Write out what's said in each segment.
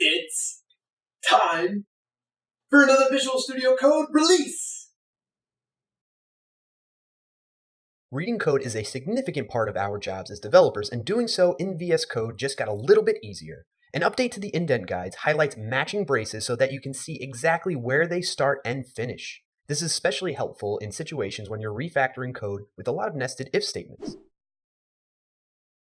It's time for another Visual Studio Code release! Reading code is a significant part of our jobs as developers, and doing so in VS Code just got a little bit easier. An update to the indent guides highlights matching braces so that you can see exactly where they start and finish. This is especially helpful in situations when you're refactoring code with a lot of nested if statements.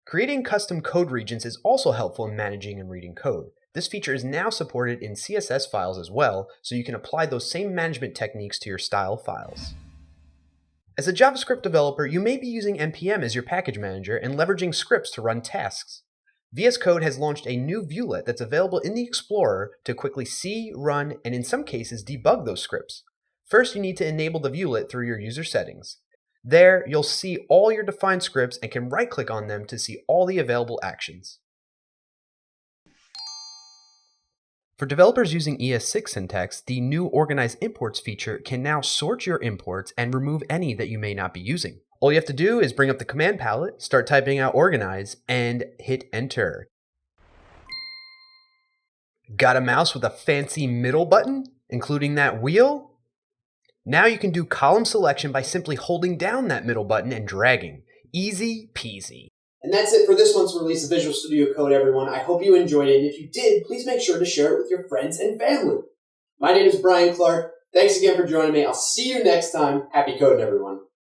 Creating custom code regions is also helpful in managing and reading code. This feature is now supported in CSS files as well, so you can apply those same management techniques to your style files. As a JavaScript developer, you may be using NPM as your package manager and leveraging scripts to run tasks. VS Code has launched a new view-let that's available in the Explorer to quickly see, run, and in some cases debug those scripts. First, you need to enable the view-let through your user settings. There, you'll see all your defined scripts and can right-click on them to see all the available actions. For developers using ES6 syntax, the new Organize Imports feature can now sort your imports and remove any that you may not be using. All you have to do is bring up the command palette, start typing out Organize, and hit Enter. Got a mouse with a fancy middle button, including that wheel? Now you can do column selection by simply holding down that middle button and dragging. Easy peasy. And that's it for this month's release of Visual Studio Code, everyone. I hope you enjoyed it, and if you did, please make sure to share it with your friends and family. My name is Brian Clark. Thanks again for joining me. I'll see you next time. Happy coding, everyone.